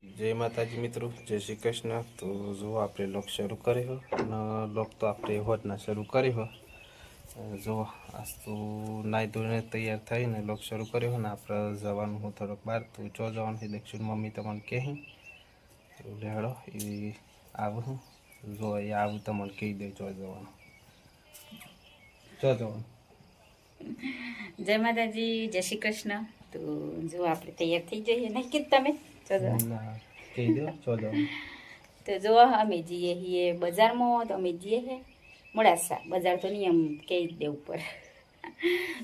जय माताजी मित्रों, जय श्री कृष्ण। तो जो आपने लोग शुरू करे हो न लोग तो आपने होतना शुरू करे हो। जो आज तो नाई धोने तैयार थई ने लोग शुरू करे हो ने आपणे जवानुं हो थोड़ोक बार तो चो जवानुं छे देखशुं मम्मी तमने कही तो लेहड़ो ए आवुं जो ए आवुं तमने कही दे चो जवानुं जय माताजी, जय श्री कृष्ण। तो जो आप तैयार थी जाइए नहीं कि तमें कही दो चो जवानुं। तो जो अमे जीए हिए बजार में तो अमे जीए है मोड़ासा बजार तो नहीं हम कही दे ऊपर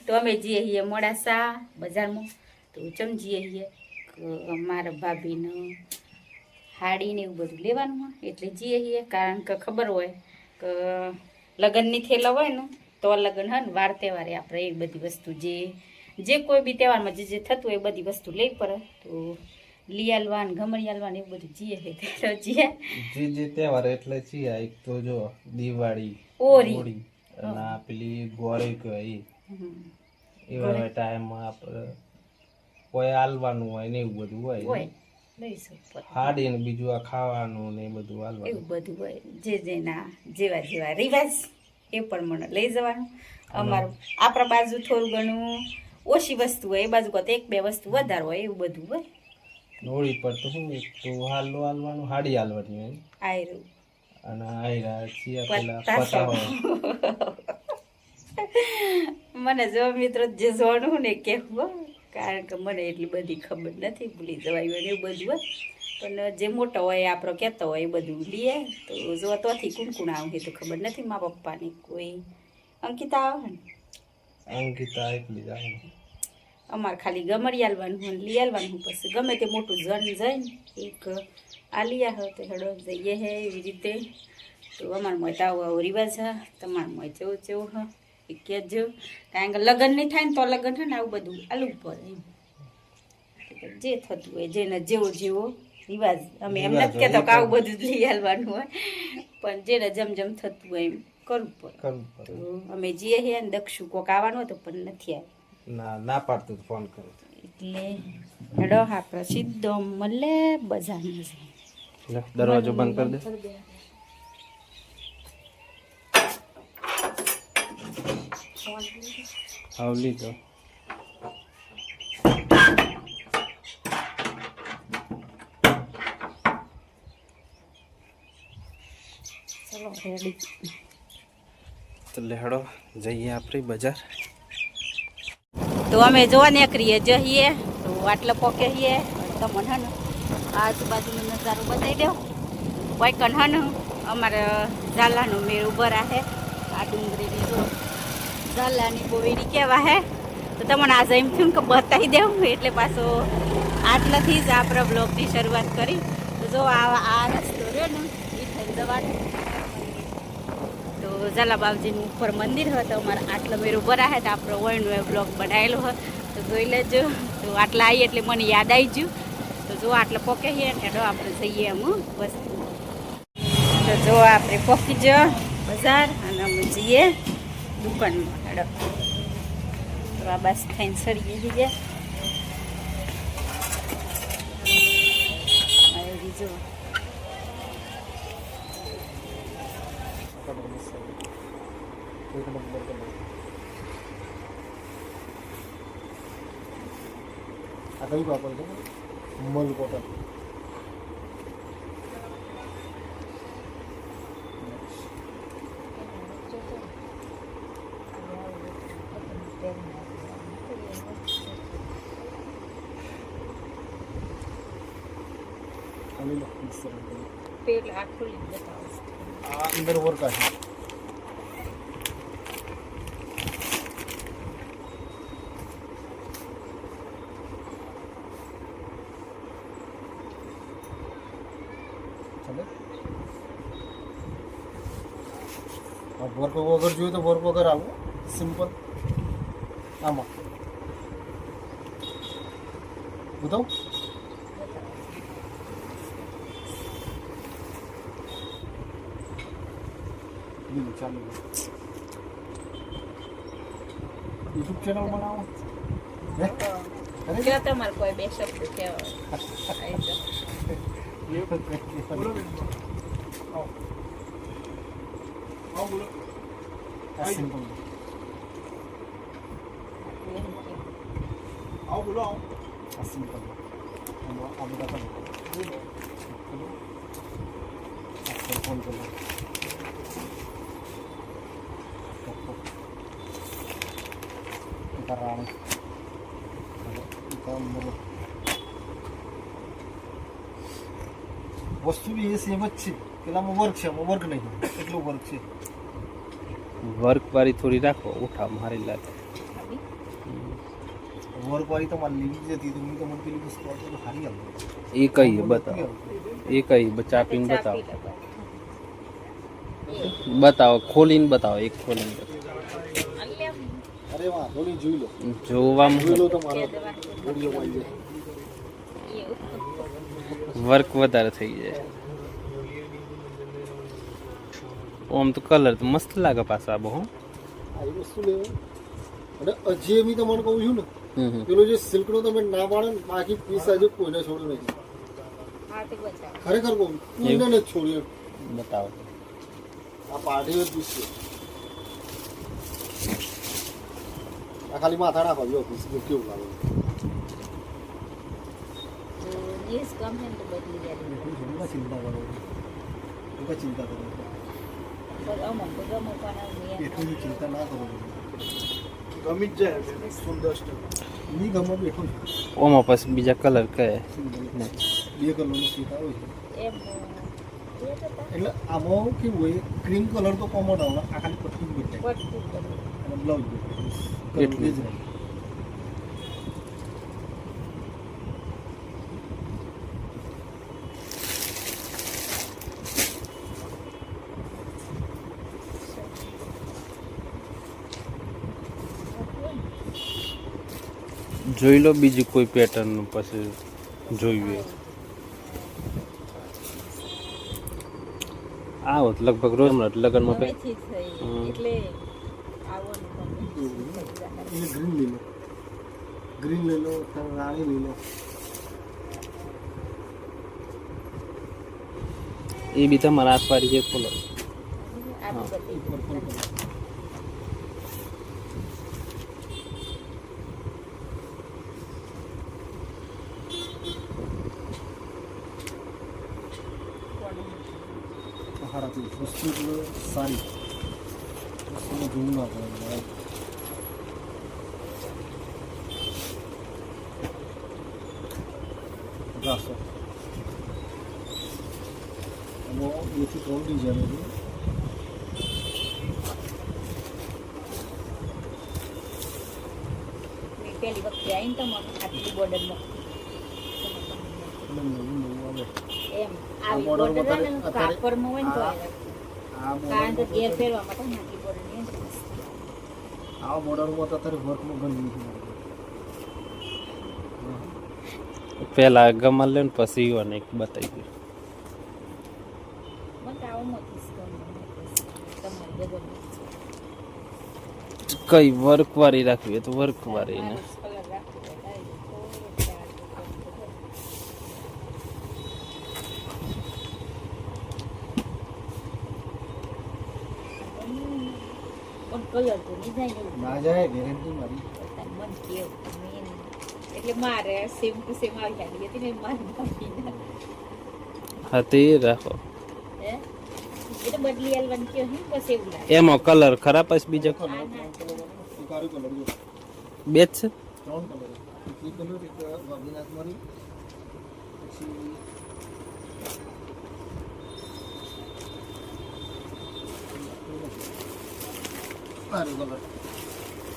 तो अमे जीए हिए मोड़ासा बजार में तो चम जीए हिए मारा भाभी ने हाड़ी ने एवं बधुं लेवानुं एटले जीए हिए कारण के खबर होय के लग्ननी थेला होय ने तो लग्न है वार तहेवारे आपणे ए बधी वस्तु जे कोई बी तहेवार में जे थतुं ए बधी वस्तु लई पड़े तो लियालवान घमरियालवान ए बधुं जीए है तो जीए जे तहेवार एटले जीए एक तो जो दिवाળી ओरी અને આ પેલી ગોળી કહેવાય એવા ટાઈમમાં આપણે કોઈ આલવાનું હોય ને એવું બધું હોય હાડી ને બીજું આ ખાવાનું ને એ બધું આલવાનું એવું બધું હોય જે જેના જેવા જેવા રિવાજ એ પ્રમાણે લઈ જવાનું અમારું આપણા બાજુ થોડું ઘણું ઓછી વસ્તુ હોય એ બાજુ કરતા એક બે વસ્તુ વધારે હોય એવું બધું હોય હોળી પર તો શું એક તો હાલો હાલવાનું હાડી હાલવાની હોય આયરું અને આયરા છીએ પેલા પતા હોય મને જો મિત્રો જે જોણું ને કહેવું કારણ કે મને એટલી બધી ખબર નથી ભૂલી જવાય હોય એવું બધું હોય પણ જે મોટો હોય આપણો કહેતો હોય એ બધું લઈએ તો જો તોથી કોણ કોણ આવે તો ખબર નથી મા પપ્પાની કોઈ અંકિતા આવે ને અંકિતા એકલી જ આવે અમારે ખાલી ગમડિયાલવાનું હોય લીયાલવાનું પછી ગમે તે મોટું જન જાય ને એક આ લીયા હોય તો હેડો જઈએ હે એવી રીતે તો અમારા મોય આવો આવો રિવાજ હા તમારા મોય જેવું જેવું હા એ કહેજો કારણ કે લગ્ન નહીં થાય ને તો લગ્ન છે ને આવું બધું આલું પડે એમ જે થતું હોય જેને જેવો જેવો રિવાજ અમે એમ નથી કહેતા કે આવું બધું જ લઈ આવવાનું હોય પણ જેને જેમ જેમ થતું હોય એમ કરવું પડે તો અમે જઈએ છીએ ને દક્ષુ કોક આવવાનું હતું પણ નથી આવ્યું ના પાડતું ફોન કરો એટલે હેડો આપણે સીધો મળે બજારમાં દરવાજો બંધ કરી દે આવલી તો ચલો રેડી તો લેહડો જઈએ આપણે બજાર તો અમે જોવા નીકળીએ જઈએ તો આટલે પોકેહીએ તમને હે ને આજુબાજુનો નજારો બતાવી દો વાયકન હે ને અમારે ઝાલાનો મેળ ઉભો રહે આ ડુંગળીની જો ઝાલાની બોવેરી કેવા હે તો તમને આજે એમ થયું કે બતાવી દેવું એટલે પાછો આટલાથી જ આપણે બ્લોગની શરૂઆત કરી તો જો આ રસ્તો રહ્યો ને એ થઈને જવાનું તો ઝાલા બાપજીનું ઉપર મંદિર હોય તો અમારે આટલો મેળ ઉભો રહે તો આપણો વયનો બ્લોગ બનાવેલો હોય તો જોઈ લેજો તો આટલા આવીએ એટલે મને યાદ આવી ગયું તો જો આટલે પોકેહીએ ને હેડો આપણે જઈએ અમુક વસ્તુ તો જો આપણે પોકી જો બજાર અને અમે જઈએ દુકાનમાં હેડો તો આ બસ થઈને સરીએ જઈએ જો આ કયું કાપડ છે મલ કોટન પેલા આખું બતાવો આ અંદર વર્ક છે वर्क वगैरह जो तो वर्क वगैरह आવો सिंपल આમાં बताओ ચાલુ YouTube ચેનલ બનાવો તમારે કોઈ બે શબ્દ કહેવાય આ સિમ્પલ આ સિમ્પલ આ બધા પણ ફોન કરો Karang. વસ્તુ બી એ સેમ જ છે પેલામાં વર્ક છે આમાં વર્ક નહીં એટલું વર્ક છે વર્ક વાળી થોડી રાખો ઉઠા મારી લાગે વર્ક વાળી તમારે લેવી જતી તો હું તો મને પેલી વસ્તુ આવતી તો હારી આવતી એ કઈ બતાવો એ કઈ ચાપીને બતાવો બતાવો ખોલીને બતાવો એક ખોલીને બતાવો અરે વાહ થોડી જોઈ લો જોવામાં જોઈ લો તમારો વિડીયો આવી જાય વર્ક વધારે થઈ જાય આમ તો કલર તો મસ્ત લાગે પાછો આ બહુ આ એ વસ્તુ લેવું અને હજી એમ તમને કહું છું ને પેલો જે સિલ્કનો તમે ના પાડે ને બાકી પીસ આજે કોઈને છોડ્યું નથી ખરેખર કહું કોઈને નથી છોડ્યું બતાવો આ પાર્ટી જ પીસ છે આ ખાલી માથા નાખો જો પીસ કેવું લાગે ચિંતા કરો ચિંતા કરો એટલું ચિંતા ના કરો ગમી જ જાય સુંદર નહીં ગમે બેઠું ઓમાં પછી બીજા કલર કહે બે કલરનો સીટ આવે છે એટલે આમાં કેવું હોય ક્રીમ કલર તો કોમન આવે આ ખાલી પટ્ટી બદલાય અને બ્લાઉઝ એટલું જ રહે જોઈ લો બીજી કોઈ પેટર્ન પછી જોઈએ આવો તો લગભગ રોજ હમણાં લગ્નમાં એટલે ગ્રીન લઈ લો રાણી લઈ લો એ બી તમારા હાથવાળી છે ખોલો હારાથી વસ્તુ સારી વસ્તુને જોવું ના પડે ગાસો એમાં બેથી 3 ડિઝાઇન હતી પહેલી વખતે આવીને તો આટલી બોર્ડરમાં એમ આવી બોર્ડર ને કાપડમાં હોય ને તો કારણ કે ઘેર પહેરવા માટે નાખી બોર્ડર આ બોર્ડરમાં તો અત્યારે વર્કમાં ઘણું નથી પેલા ગમા લે ને પછી ઈવન એક બતાવી ગયું મને આવો મોતી તમારી બગર કઈ વર્ક વાળી રાખવી તો વર્ક વાળી ને કલર રાખી દે કલર તો નહીં જાય ને ના જાય ગેરંટી મારી મન કેવું એટલે મારે સેમ ટુ સેમ આવી જાય હતી ને મારી મમ્મી હા તે રાખો હે એટલે બદલી આલવાનું કે હું બસ એવું લાગે એમાં કલર ખરા પછી બીજો કાળો કલર જો બે જ છે 3 કલર એક કલર એક વાગીનાથ મારી પછી આરો કલર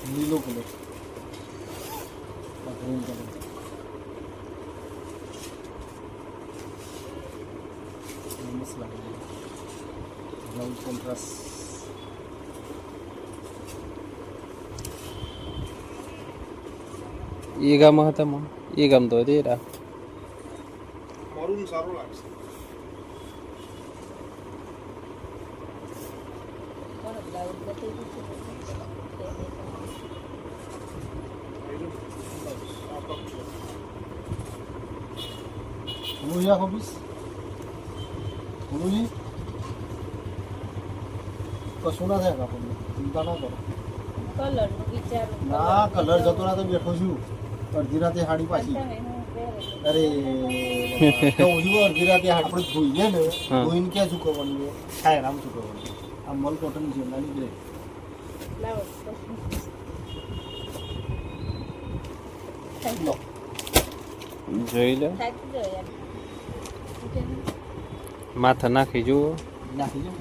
લીલો કલર ગ્રીન કલર મસ્ત લાગે બ્લાઉઝ કોન્ટ્રાસ્ટ એ ગામ હતા માં એ ગામ તો હતી રા મારું સારું લાગશે કોણ બ્લાઉઝ બતાવી દીધું હું યા હોબીસ બોલુજી કશું ના થાય આપણને ચિંતા ના કરો કલરનું વિચારું ના કલર જતો ના તો બેઠો છું અડધી રાતે હાડી પાછી અરે તો હું અડધી રાતે આપણે ધોઈને ને ધોઈને ક્યાં ચૂકવવાનું થાય આમ ચૂકવવાનું આ મલ કોટન છે નાની બ્રેક લાવો જોઈ લો માથા નાખી જુઓ નાખી જો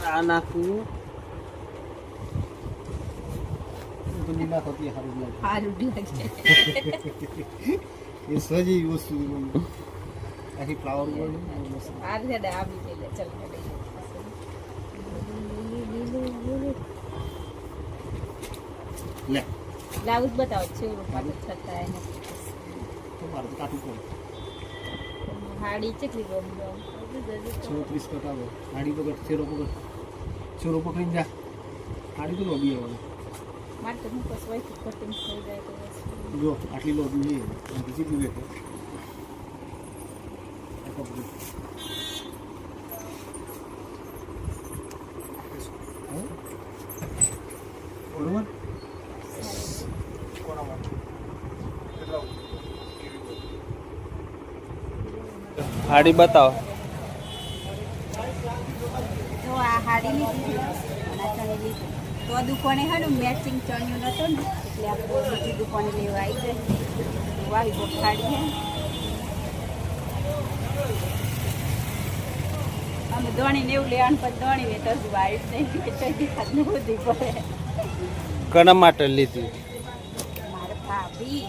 આ નાખું તો લીલા થતી સારું લાગે સારું લાગે એ સજી વસ્તુ આખી ફ્લાવર બોલ આ છે આવી ગઈ લે ચલ લે બ્લાઉઝ બતાવો છે પાછું થતા એને તો મારે તો કાટું પડે હાડી કેટલી ગમી 36 કટાવો હાડી પકડ છેરો પકડીને જા હાડી તો લોબી આવવાની મારે તો હું કસવાઈ કટિંગ થઈ જાય તો બસ જો આટલી લોબી છે બીજી બી વેકો બરોબર હાડી બતાવો તો આ હાડી લીધી અને આ ચણી લીધી તો આ દુકાને હે ને મેચિંગ ચણિયો નતો ને એટલે આપણે બીજી દુકાને લેવા આવી ગઈ વાવી બહુ સાડી હે અમે દોણીને એવું લેવાનું પછી દોણીને તો હજુ વાવી નહીં ચડી ખાતને બધી પડે કના માટે લીધી મારે ભાભી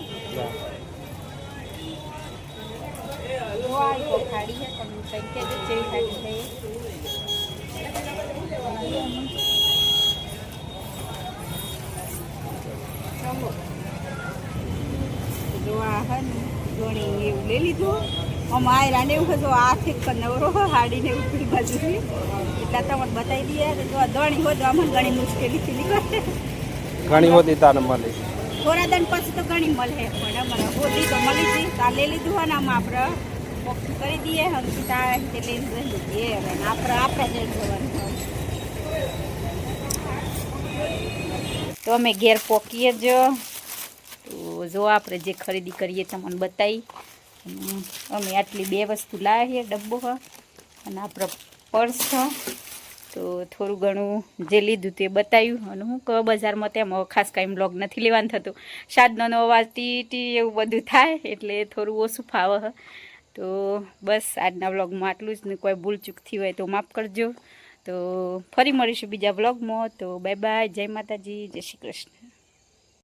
વાવી બહુ સાડી હે તમે કંઈ કે જેવી સાડી છે જો આ હે ને દોણી એવું લઈ લીધું આમાં આયરાને એવું હતું આર્થિક નવરો હાડીને એવું પીડી બાજુથી એટલે તમને બતાવી દઈએ તો જો આ દોણી હોય તો આમાં ઘણી મુશ્કેલીથી નીકળે ઘણી બધી તારે મળી થોડા દંડ પછી તો ઘણી મળે પણ અમારે હોદી તો મળી હતી તો આ લઈ લીધું હોય ને આમાં આપણે પોકી કરી દઈએ હંકી આ રીતે લઈને જઈ દઈએ હવે આપણે જઈ જવાનું તો અમે ઘેર પોકીએ જ તો જો આપણે જે ખરીદી કરીએ તમને બતાવી અમે આટલી 2 વસ્તુ લાવીએ ડબ્બો અને આપણો પર્સ તો થોડું ઘણું જે લીધું તે બતાવ્યું અને હું કહું બજારમાં તેમ ખાસ કાંઈ બ્લોગ નથી લેવાનું થતું સાધનોનો અવાજ ટી એવું બધું થાય એટલે થોડું ઓછું ફાવે તો બસ આજના બ્લોગમાં આટલું જ ને કોઈ ભૂલચૂક થઈ હોય તો માફ કરજો તો ફરી મળીશું બીજા બ્લોગમાં તો બાય બાય જય માતાજી જય શ્રી કૃષ્ણ